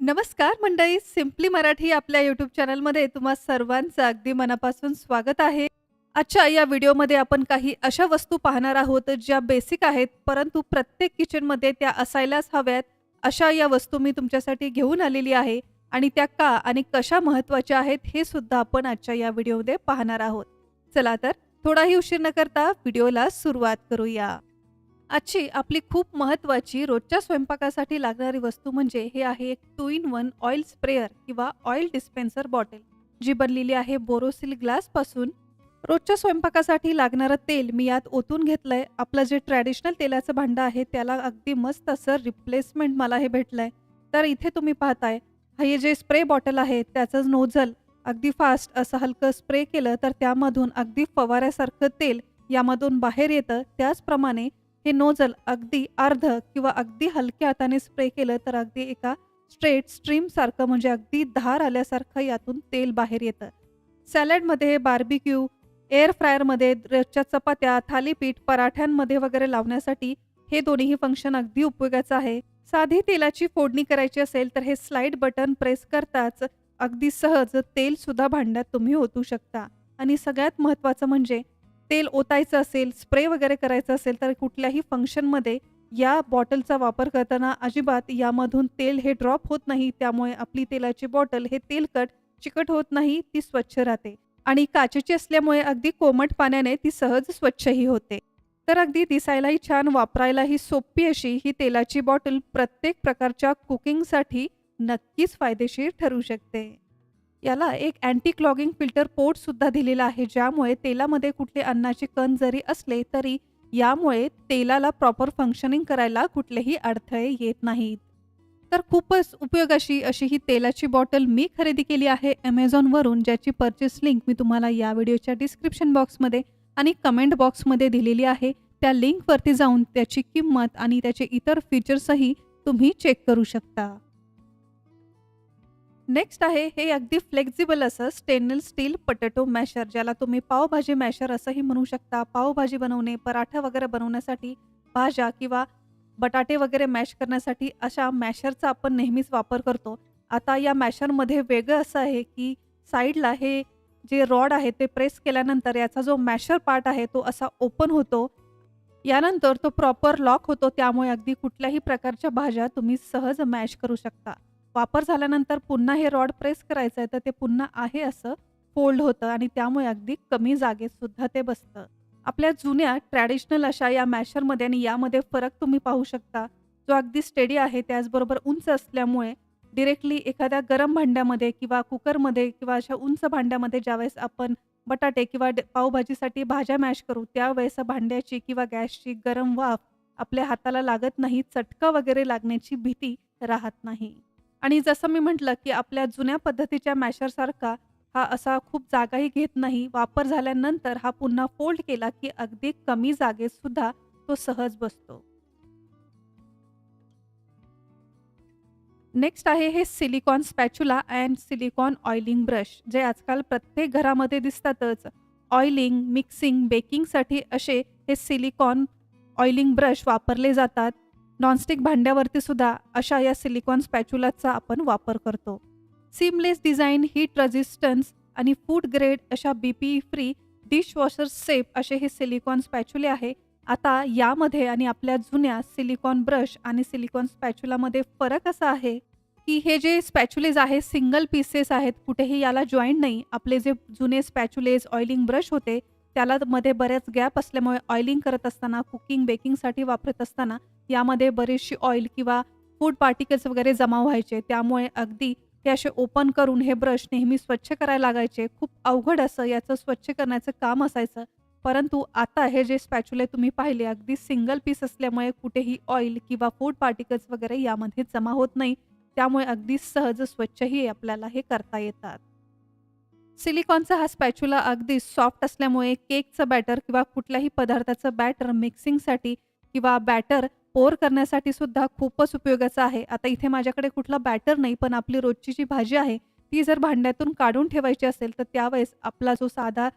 नमस्कार मंडळी, सिम्पली मराठी आपल्या यूट्यूब चॅनलमध्ये तुम्हा सर्वांचं अगदी मनापासून स्वागत आहे. आजच्या या व्हिडिओमध्ये आपण काही अशा वस्तू पाहणार आहोत ज्या बेसिक आहेत, परंतु प्रत्येक किचनमध्ये त्या असायलाच हव्यात. अशा या वस्तू मी तुमच्यासाठी घेऊन आलेली आहे आणि त्या का आणि कशा महत्त्वाच्या आहेत हे सुद्धा आपण आजच्या या व्हिडिओमध्ये पाहणार आहोत. चला तर थोडाही उशीर न करता व्हिडिओला सुरुवात करूया. आजची आपली खूप महत्त्वाची रोजच्या स्वयंपाकासाठी लागणारी वस्तू म्हणजे हे आहे एक 2 in 1 ऑइल स्प्रेयर किंवा ऑइल डिस्पेन्सर बॉटल, जी बनलेली आहे बोरोसिल ग्लास पासून. रोजच्या स्वयंपाकासाठी लागणारं तेल मी यात ओतून घेतलंय. आपलं जे ट्रॅडिशनल तेलाचं भांडं आहे त्याला अगदी मस्त असं रिप्लेसमेंट मला हे भेटलंय. तर इथे तुम्ही पाहताय हे जे स्प्रे बॉटल आहे त्याचं नोझल अगदी फास्ट असं हलकं स्प्रे केलं तर त्यामधून अगदी फवाऱ्यासारखं तेल यामधून बाहेर येतं. त्याचप्रमाणे हे नोझल अगदी अर्ध किंवा अगदी हलक्या हाताने स्प्रे केलं तर अगदी एका स्ट्रेट स्ट्रीम सारखं म्हणजे अगदी धार आल्यासारखं यातून तेल बाहेर येतं. सॅलडमध्ये, बार्बिक्यू, एअर फ्रायरमध्ये, रोजच्या चपात्या, थालीपीठ, पराठ्यांमध्ये वगैरे लावण्यासाठी हे दोन्हीही फंक्शन अगदी उपयोगाचं आहे. साधी तेलाची फोडणी करायची असेल तर हे स्लाइड बटन प्रेस करताच अगदी सहज तेल सुद्धा भांड्यात तुम्ही ओतू शकता. आणि सगळ्यात महत्त्वाचं म्हणजे तेल ओतायचं असेल, स्प्रे वगैरे करायचं असेल तर कुठल्याही फंक्शनमध्ये या बॉटलचा वापर करताना अजिबात यामधून तेल हे ड्रॉप होत नाही. त्यामुळे आपली तेलाची बॉटल हे तेलकट, चिकट होत नाही, ती स्वच्छ राहते. आणि काचेची असल्यामुळे अगदी कोमट पाण्याने ती सहज स्वच्छही होते. तर अगदी दिसायलाही छान, वापरायलाही सोपी अशी ही तेलाची बॉटल प्रत्येक प्रकारच्या कुकिंगसाठी नक्कीच फायदेशीर ठरू शकते. याला एक अँटी क्लॉगिंग फिल्टर पोर्ट सुद्धा दिलेला आहे, ज्यामुळे तेलामध्ये कुठले अन्नाचे कण जरी असले तरी यामुळे तेलाला प्रॉपर फंक्शनिंग करायला कुठलेही अडथळे येत नाहीत. तर खूपच उपयोगाची अशी ही तेलाची बॉटल मी खरेदी केली आहे Amazonवरून, ज्याची परचेस लिंक मी तुम्हाला या व्हिडिओच्या डिस्क्रिप्शन बॉक्समध्ये आणि कमेंट बॉक्समध्ये दिलेली आहे. त्या लिंकवरती जाऊन त्याची किंमत आणि त्याचे इतर फीचर्सही तुम्ही चेक करू शकता. नेक्स्ट आहे हे अगदी फ्लेक्झिबल असं स्टेनलेस स्टील पोटॅटो मॅशर, ज्याला तुम्ही पावभाजी मॅशर असंही म्हणू शकता. पावभाजी बनवणे, पराठा वगैरे बनवण्यासाठी, भाज्या किंवा बटाटे वगैरे मॅश करण्यासाठी अशा मॅशरचा आपण नेहमीच वापर करतो. आता या मॅशरमध्ये वेगळं असं आहे की साईडला हे जे रॉड आहे ते प्रेस केल्यानंतर याचा जो मॅशर पार्ट आहे तो असा ओपन होतो. यानंतर तो प्रॉपर लॉक होतो, त्यामुळे अगदी कुठल्याही प्रकारच्या भाज्या तुम्ही सहज मॅश करू शकता. वापर झाल्यानंतर पुन्हा हे रॉड प्रेस करायचं आहे तर ते पुन्हा आहे असं फोल्ड होतं आणि त्यामुळे अगदी कमी जागेत सुद्धा ते बसतं. आपल्या जुन्या ट्रॅडिशनल अशा या मॅशरमध्ये आणि यामध्ये फरक तुम्ही पाहू शकता, जो अगदी स्टेडी आहे, त्याचबरोबर उंच असल्यामुळे डिरेक्टली एखाद्या गरम भांड्यामध्ये किंवा कुकरमध्ये किंवा अशा उंच भांड्यामध्ये ज्यावेळेस आपण बटाटे किंवा पावभाजीसाठी भाज्या मॅश करू त्यावेळेस भांड्याची किंवा गॅसची गरम वाफ आपल्या हाताला लागत नाही, चटका वगैरे लागण्याची भीती राहत नाही. आणि जसं मी म्हटलं की आपल्या जुन्या पद्धतीच्या मॅशरसारखा हा असा खूप जागाही घेत नाही. वापर झाल्यानंतर हा पुन्हा फोल्ड केला की अगदी कमी जागेत सुद्धा तो सहज बसतो. नेक्स्ट आहे हे silicon spatula and silicon oiling brush, जे आजकाल प्रत्येक घरामध्ये दिसतातच. ऑइलिंग, मिक्सिंग, बेकिंगसाठी असे हे सिलिकॉन ऑइलिंग ब्रश वापरले जातात. नॉनस्टिक भांड्यावरती सुद्धा अशा या सिलिकॉन स्पॅच्युलाचा आपण वापर करतो. सीमलेस डिझाईन, हीट रेझिस्टन्स आणि फूड ग्रेड अशा BPE फ्री डिशवॉशर सेफ असे हे सिलिकॉन स्पॅच्युले आहे. आता यामध्ये आणि आपल्या जुन्या सिलिकॉन ब्रश आणि सिलिकॉन स्पॅच्युलामध्ये फरक असा आहे की हे जे स्पॅच्युलेज आहे सिंगल पीसेस आहेत, कुठेही याला जॉईंट नाही. आपले जे जुने स्पॅच्युलेज ऑइलिंग ब्रश होते त्याला मध्ये बऱ्याच गॅप असल्यामुळे ऑइलिंग करत असताना, कुकिंग बेकिंगसाठी वापरत असताना यामध्ये बरीचशी ऑइल किंवा फूड पार्टिकल्स वगैरे जमा व्हायचे. त्यामुळे अगदी हे असे ओपन करून हे ब्रश नेहमी स्वच्छ करायला लागायचे. खूप अवघड असं याचं स्वच्छ करण्याचं काम असायचं. परंतु आता हे जे स्पॅच्युले तुम्ही पाहिले अगदी सिंगल पीस असल्यामुळे कुठेही ऑइल किंवा फूड पार्टिकल्स वगैरे यामध्ये जमा होत नाही. त्यामुळे अगदी सहज स्वच्छही आपल्याला हे करता येतात. सिलिकॉनचा हा स्पॅच्युला अगदी सॉफ्ट असल्यामुळे केकचं बॅटर किंवा कुठल्याही पदार्थाचं बॅटर मिक्सिंगसाठी किंवा बॅटर पोर करण्यासाठी सुद्धा खूपच उपयोगाचं आहे. आता इथे माझ्याकडे कुठला बॅटर नाही, पण आपली रोजची जी भाजी आहे ती जर भांड्यातून काढून ठेवायची असेल तर त्यावेळेस आपला जो साधा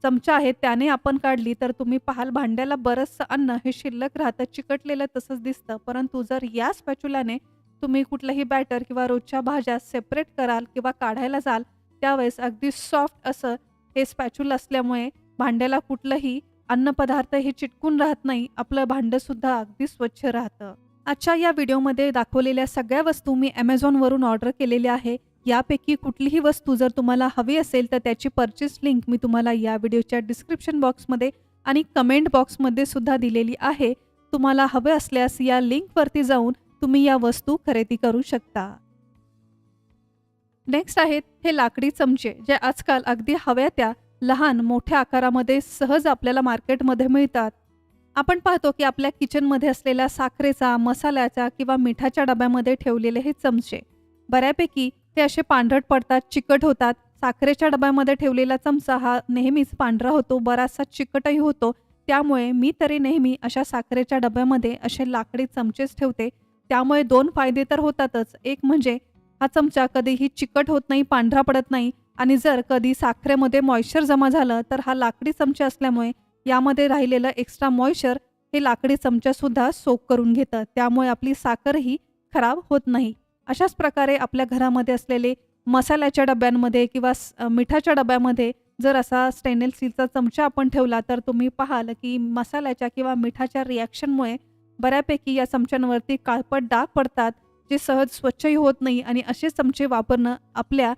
चमचा आहे त्याने आपण काढली तर तुम्ही पाहाल भांड्याला बरंचसं अन्न हे शिल्लक राहतं, चिकटलेलं तसंच दिसतं. परंतु जर या स्पॅच्युलाने तुम्ही कुठलंही बॅटर किंवा रोजच्या भाज्या सेपरेट कराल किंवा काढायला जाल त्यावेळेस अगदी सॉफ्ट असं हे स्पॅच्युला असल्यामुळे भांड्याला कुठलंही अन्नपदार्थ हे चिटकून राहत नाही. आपलं भांडंसुद्धा अगदी स्वच्छ राहतं. आजच्या या व्हिडिओमध्ये दाखवलेल्या सगळ्या वस्तू मी Amazonवरून ऑर्डर केलेल्या आहे. यापैकी कुठलीही वस्तू जर तुम्हाला हवी असेल तर त्याची परचेस लिंक मी तुम्हाला या व्हिडिओच्या डिस्क्रिप्शन बॉक्समध्ये आणि कमेंट बॉक्समध्ये सुद्धा दिलेली आहे. तुम्हाला हवे असल्यास या लिंकवरती जाऊन तुम्ही या वस्तू खरेदी करू शकता. नेक्स्ट आहेत हे लाकडी चमचे जे आजकाल अगदी हव्या त्या लहान मोठ्या आकारामध्ये सहज आपल्याला मार्केटमध्ये मिळतात. आपण पाहतो की आपल्या किचनमध्ये असलेल्या साखरेचा, मसाल्याचा किंवा मिठाच्या डब्यामध्ये ठेवलेले हे चमचे बऱ्यापैकी हे असे पांढरट पडतात, चिकट होतात. साखरेच्या डब्यामध्ये ठेवलेला चमचा हा नेहमीच पांढरा होतो, बराचसा चिकटही होतो. त्यामुळे मी तरी नेहमी अशा साखरेच्या डब्यामध्ये असे लाकडी चमचेच ठेवते. त्यामुळे 2 फायदे तर होतातच. एक म्हणजे हा चमचा कधीही चिकट होत नाही, पांढरा पडत नाही आणि जर कधी साखरेमध्ये मॉइश्चर जमा झालं तर हा लाकडी चमचा असल्यामुळे यामध्ये राहिलेलं एक्स्ट्रा मॉइश्चर हे लाकडी चमचासुद्धा सोक करून घेतं. त्यामुळे आपली साखरही खराब होत नाही. अशाच प्रकारे आपल्या घरामध्ये असलेले मसाल्याच्या डब्यांमध्ये किंवा मिठाच्या डब्यामध्ये जर असा स्टेनलेस स्टीलचा चमचा आपण ठेवला तर तुम्ही पाहाल की मसाल्याच्या किंवा मिठाच्या रिॲक्शनमुळे बऱ्यापैकी या चमच्यांवरती काळपट डाग पडतात, जे सहज स्वच्छही होत नाही आणि असे चमचे वापरणं आपल्या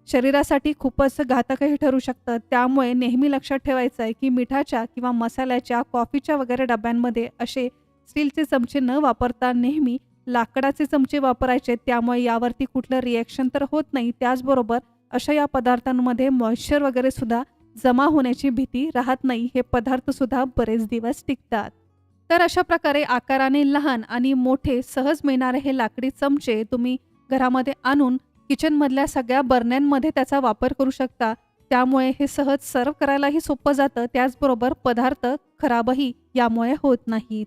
शरीरासाठी खूपच घातकही ठरू शकतं. त्यामुळे नेहमी लक्षात ठेवायचं आहे की मिठाच्या किंवा मसाल्याच्या, कॉफीच्या वगैरे डब्यांमध्ये असे स्टीलचे चमचे न वापरता नेहमी लाकडाचे चमचे वापरायचे. त्यामुळे यावरती कुठलं रिॲक्शन तर होत नाही. त्याचबरोबर अशा या पदार्थांमध्ये मॉइश्चर वगैरे सुद्धा जमा होण्याची भीती राहत नाही. हे पदार्थसुद्धा बरेच दिवस टिकतात. तर अशा प्रकारे आकाराने लहान आणि मोठे सहज मिळणारे हे लाकडी चमचे तुम्ही घरामध्ये आणून किचनमधल्या सगळ्या बरण्यांमध्ये त्याचा वापर करू शकता. त्यामुळे हे सहज सर्व करायलाही सोपं जातं. त्याचबरोबर पदार्थ खराबही यामुळे होत नाहीत.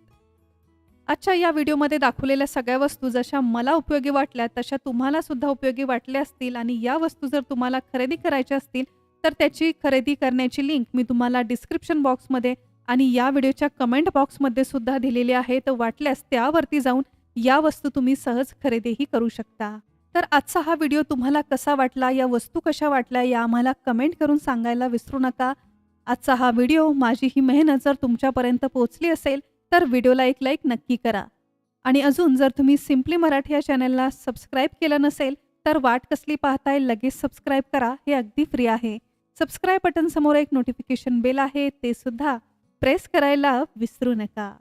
आजच्या या व्हिडिओमध्ये दाखवलेल्या सगळ्या वस्तू जशा मला उपयोगी वाटल्या तशा तुम्हाला सुद्धा उपयोगी वाटल्या असतील आणि या वस्तू जर तुम्हाला खरेदी करायच्या असतील तर त्याची खरेदी करण्याची लिंक मी तुम्हाला डिस्क्रिप्शन बॉक्समध्ये आणि या व्हिडिओच्या कमेंट बॉक्समध्ये सुद्धा दिलेली आहे. तर वाटल्यास त्यावरती जाऊन या वस्तू तुम्ही सहज खरेदीही करू शकता. तर आजचा हा व्हिडिओ तुम्हाला कसा वाटला, या वस्तू कशा वाटल्या या आम्हाला कमेंट करून सांगायला विसरू नका. आजचा हा व्हिडिओ, माझी ही मेहनत जर तुमच्यापर्यंत पोहोचली असेल तर व्हिडिओला एक लाईक नक्की करा. आणि अजून जर तुम्ही सिम्पली मराठी या चॅनलला सबस्क्राईब केलं नसेल तर वाट कसली पाहताय, लगेच सबस्क्राईब करा. हे अगदी फ्री आहे. सबस्क्राईब बटन समोर एक नोटिफिकेशन बेल आहे, ते सुद्धा प्रेस करायला विसरू नका.